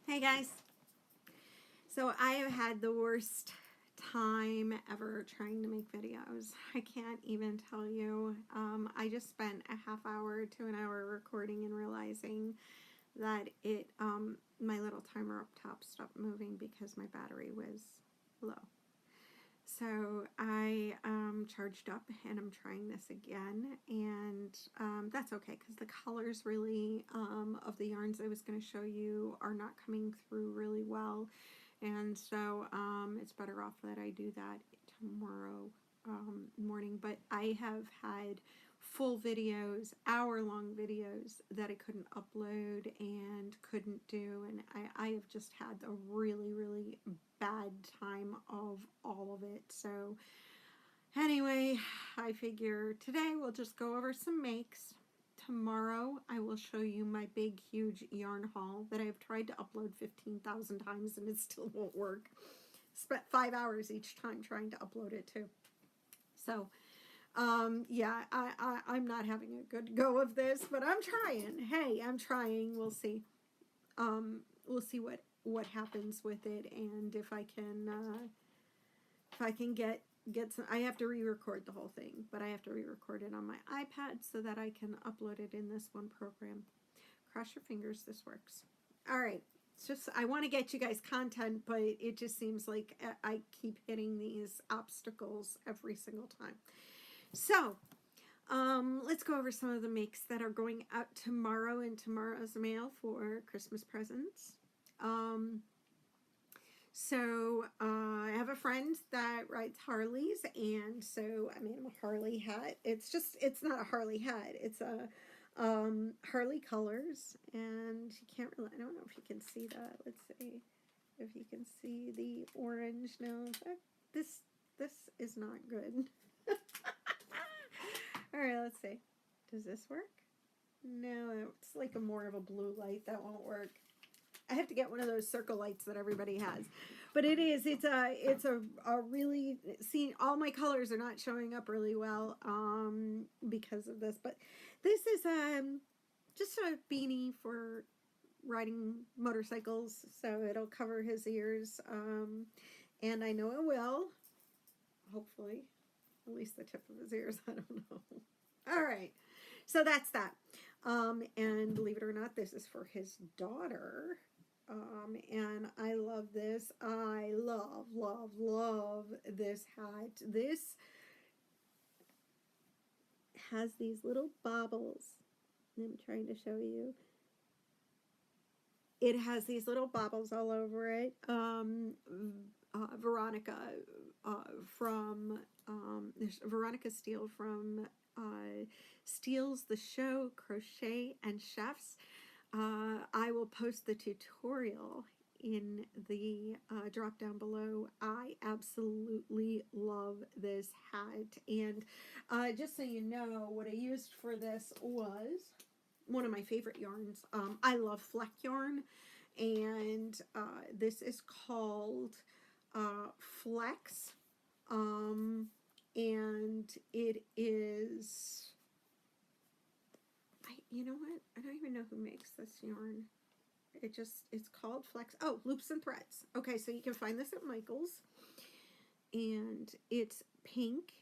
Hey guys, so I have had the worst time ever trying to make videos. I can't even tell you. I just spent a half hour to an hour recording and realizing that my little timer up top stopped moving because my battery was low. So I charged up and I'm trying this again, and that's okay because the colors really of the yarns I was going to show you are not coming through really well, and so it's better off that I do that tomorrow morning. But I have had full videos, hour-long videos that I couldn't upload and couldn't do, and I have just had a really bad time of all of it. So anyway, I figure today we'll just go over some makes. Tomorrow I will show you my big huge yarn haul that I've tried to upload 15,000 times and it still won't work. Spent 5 hours each time trying to upload it too. So yeah, I'm not having a good go of this, but I'm trying. Hey, I'm trying. We'll see. We'll see what happens with it, and if I can get some. I have to re-record the whole thing, but I have to re-record it on my iPad so that I can upload it in this one program. Cross your fingers, this works. All right. It's just, I want to get you guys content, but it just seems like I keep hitting these obstacles every single time. So, let's go over some of the makes that are going out tomorrow in tomorrow's mail for Christmas presents. I have a friend that rides Harleys, and so I made him a Harley hat. It's not a Harley hat. It's a Harley colors, and you can't really, I don't know if you can see that. Let's see if you can see the orange. No, this is not good. All right, let's see. Does this work? No, it's like more of a blue light. That won't work. I have to get one of those circle lights that everybody has. But it's a really, see, all my colors are not showing up really well because of this. But this is just a beanie for riding motorcycles, so it'll cover his ears. And I know it will, hopefully. At least the tip of his ears, I don't know. All right, so that's that. And believe it or not, this is for his daughter. And I love this. I love this hat. This has these little bobbles. I'm trying to show you. It has these little bobbles all over it. Veronica from there's Veronica Steele from Steele's The Show, Crochet and Chefs. I will post the tutorial in the drop down below. I absolutely love this hat, and just so you know, what I used for this was one of my favorite yarns. I love fleck yarn, and this is called Flex, and it is, you know what? I don't even know who makes this yarn. It's called Flex. Oh, Loops and Threads. Okay, so you can find this at Michael's, and it's pink,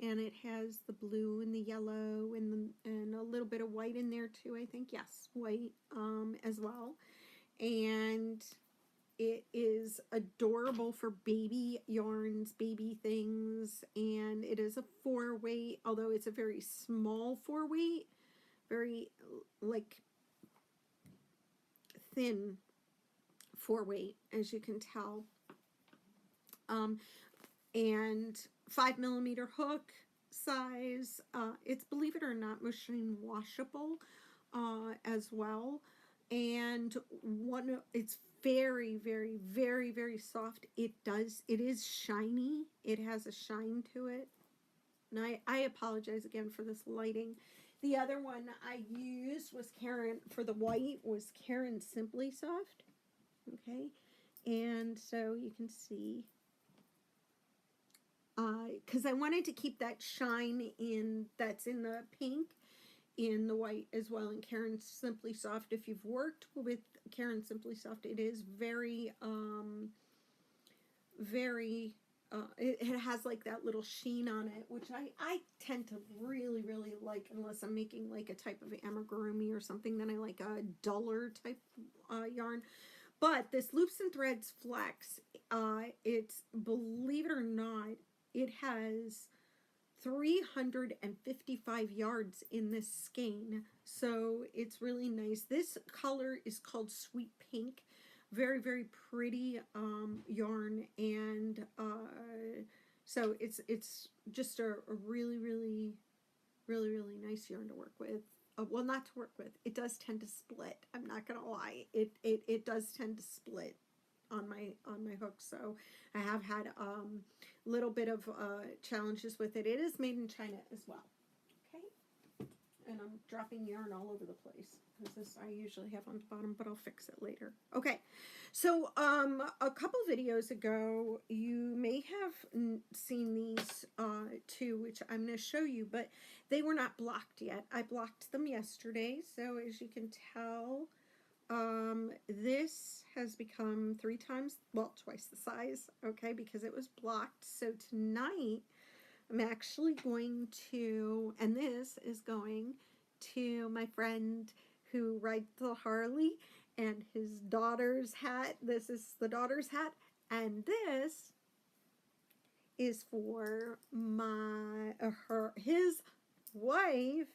and it has the blue and the yellow and a little bit of white in there too, I think. Yes, white as well. And it is adorable for baby yarns, baby things, and it is a 4-weight, although it's a very small 4-weight, very like thin 4-weight, as you can tell. And 5mm hook size. It's, believe it or not, machine washable as well. And it's very soft. It is shiny. It has a shine to it. And I apologize again for this lighting. The other one I used was for the white, was Karen Simply Soft. Okay. And so you can see, because I wanted to keep that shine that's in the pink, in the white as well in Caron Simply Soft. If you've worked with Caron Simply Soft, it is very, it has like that little sheen on it, which I tend to really, really like, unless I'm making like a type of amigurumi or something, then I like a duller type yarn. But this Loops and Threads Flex, it's, believe it or not, it has 355 yards in this skein, so it's really nice. This color is called Sweet Pink. Very, very pretty yarn, and so it's just a really, really, really, really nice yarn to work with. Well, not to work with. It does tend to split. I'm not gonna lie. It does tend to split on my hook. So I have had a little bit of challenges with it. It is made in China as well. Okay, and I'm dropping yarn all over the place because this I usually have on the bottom, but I'll fix it later. Okay, so a couple videos ago you may have seen these too, which I'm going to show you, but they were not blocked yet. I blocked them yesterday, so as you can tell, this has become twice the size, okay, because it was blocked. So tonight I'm actually going to, and this is going to my friend who rides the Harley and his daughter's hat. This is the daughter's hat, and this is for his wife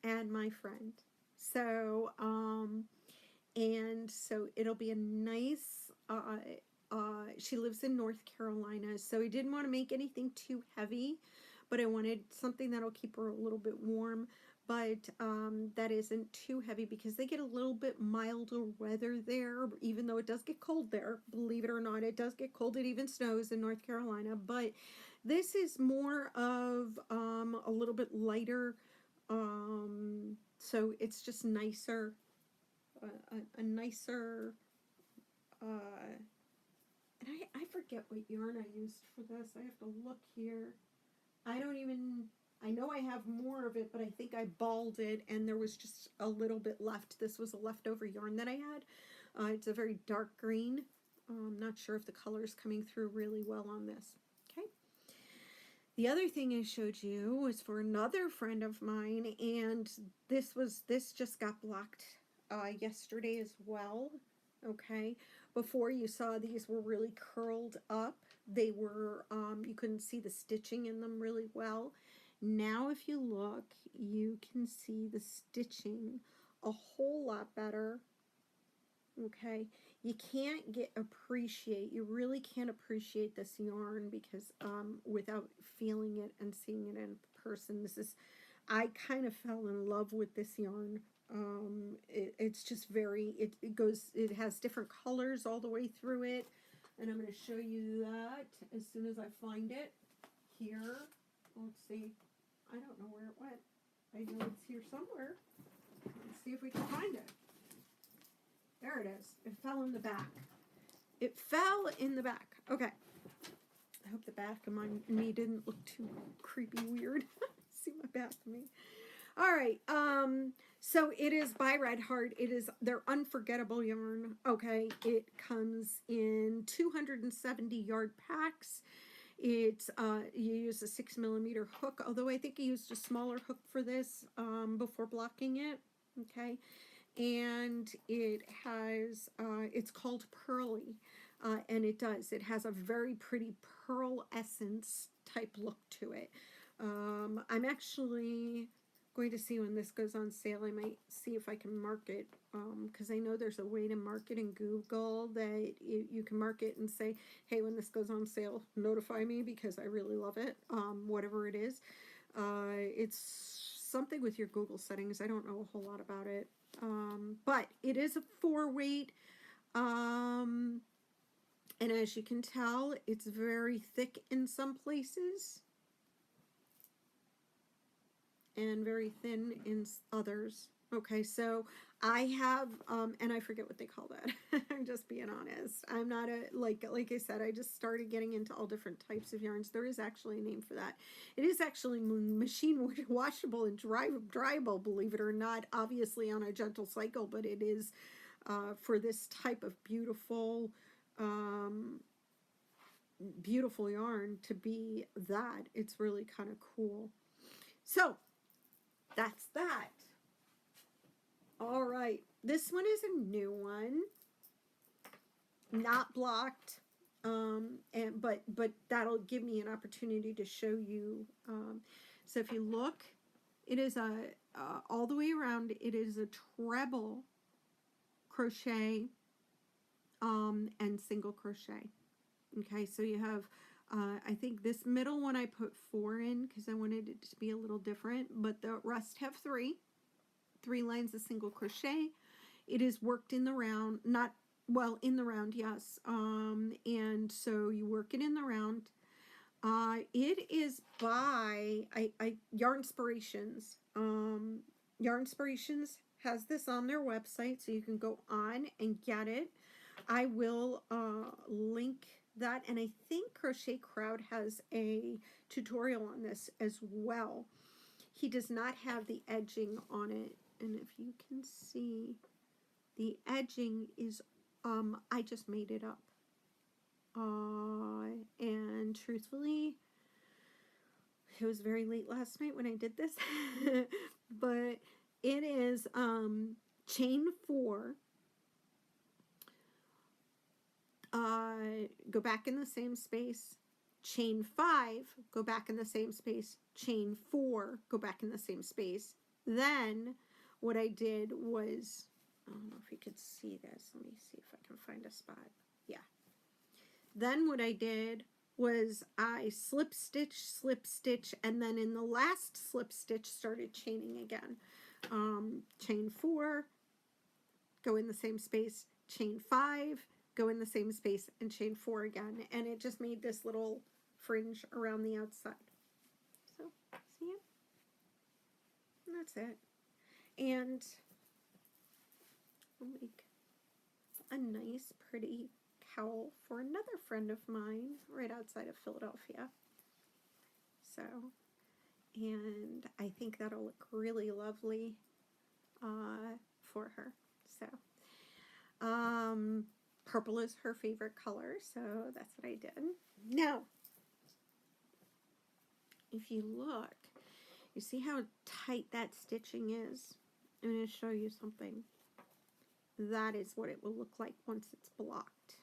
and my friend. So and so it'll be a nice, she lives in North Carolina, so I didn't want to make anything too heavy, but I wanted something that'll keep her a little bit warm, but that isn't too heavy, because they get a little bit milder weather there, even though it does get cold there. Believe it or not, it does get cold. It even snows in North Carolina, but this is more of a little bit lighter, so it's just nicer. A nicer, and I forget what yarn I used for this. I have to look here. I know I have more of it, but I think I balled it and there was just a little bit left. This was a leftover yarn that I had. It's a very dark green. I'm not sure if the color is coming through really well on this. Okay. The other thing I showed you was for another friend of mine, and this just got blocked yesterday as well. Okay, before you saw these were really curled up. They were you couldn't see the stitching in them really well. Now if you look, you can see the stitching a whole lot better. Okay, you really can't appreciate this yarn because without feeling it and seeing it in person. I kind of fell in love with this yarn. It's just it has different colors all the way through it, and I'm going to show you that as soon as I find it here. Let's see, I don't know where it went. I know it's here somewhere. Let's see if we can find it. There it is. It fell in the back. It fell in the back. Okay, I hope the back of me didn't look too creepy weird. See my back of me. All right, so it is by Red Heart. It is their unforgettable yarn. Okay, it comes in 270 yard packs. It's you use a 6mm hook, although I think I used a smaller hook for this before blocking it. Okay, and it has it's called Pearly, and it has a very pretty pearl essence type look to it. I'm actually going to see when this goes on sale. I might see if I can mark it, because I know there's a way to mark it in Google that you can mark it and say, hey, when this goes on sale, notify me because I really love it, whatever it is. It's something with your Google settings. I don't know a whole lot about it, but it is a 4-weight, and as you can tell, it's very thick in some places and very thin in others. Okay, so I have, and I forget what they call that. I'm just being honest. I'm not like I said, I just started getting into all different types of yarns. There is actually a name for that. It is actually machine washable and dryable, believe it or not, obviously on a gentle cycle, but it is for this type of beautiful, beautiful yarn to be that. It's really kind of cool. So that's that. All right, this one is a new one, not blocked, but that'll give me an opportunity to show you. So if you look, it is a all the way around. It is a treble crochet and single crochet. Okay, so you have. I think this middle one I put 4 in because I wanted it to be a little different, but the rest have 3 lines of single crochet. It is worked in the round, not well in the round, yes. And so you work it in the round. It is by Yarnspirations. Yarnspirations has this on their website, so you can go on and get it. I will link that, and I think Crochet Crowd has a tutorial on this as well. He does not have the edging on it. And if you can see, the edging is, I just made it up. And truthfully, it was very late last night when I did this. But it is chain 4. Go back in the same space. Chain 5, go back in the same space. Chain 4, go back in the same space. Then what I did was, I don't know if you could see this. Let me see if I can find a spot. Yeah. Then what I did was I slip stitch, and then in the last slip stitch started chaining again. Chain 4, go in the same space. Chain 5, go in the same space, and chain 4 again. And it just made this little fringe around the outside. So, see it? And that's it. And I'll make a nice, pretty cowl for another friend of mine right outside of Philadelphia. So, and I think that'll look really lovely for her. So, purple is her favorite color, so that's what I did. Now, if you look, you see how tight that stitching is? I'm going to show you something. That is what it will look like once it's blocked.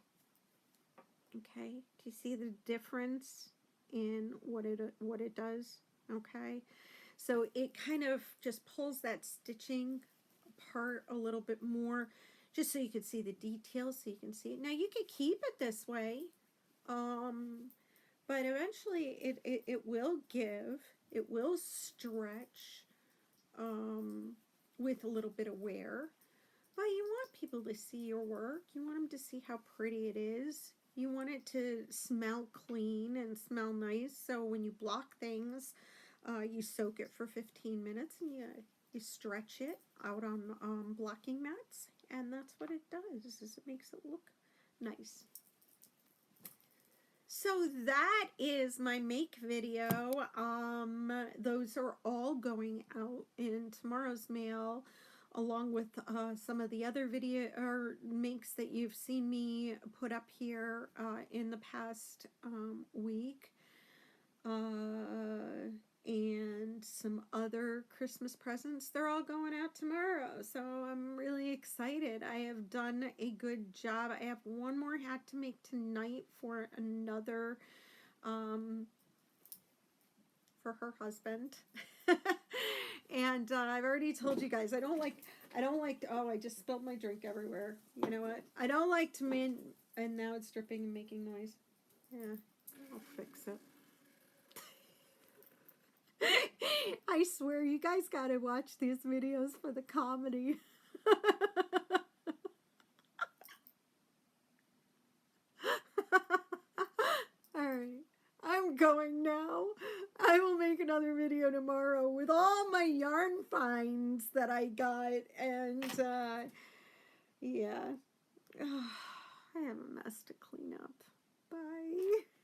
Okay, do you see the difference in what it does? Okay, so it kind of just pulls that stitching apart a little bit more, just so you can see the details, so you can see it. Now you could keep it this way, but eventually it will give, it will stretch with a little bit of wear. But you want people to see your work. You want them to see how pretty it is. You want it to smell clean and smell nice. So when you block things, you soak it for 15 minutes and you stretch it out on blocking mats. And that's what it does, is it makes it look nice. So that is my make video. Those are all going out in tomorrow's mail, along with some of the other video or makes that you've seen me put up here in the past week, and some other Christmas presents. They're all going out tomorrow, so I'm really excited. I have done a good job. I have one more hat to make tonight for another, for her husband. And I've already told you guys, I don't like, oh, I just spilled my drink everywhere. You know what? I don't like to and now it's dripping and making noise. Yeah, I'll fix it. I swear, you guys gotta watch these videos for the comedy. Alright, I'm going now. I will make another video video tomorrow with all my yarn finds that I got, and yeah, I have a mess to clean up. Bye.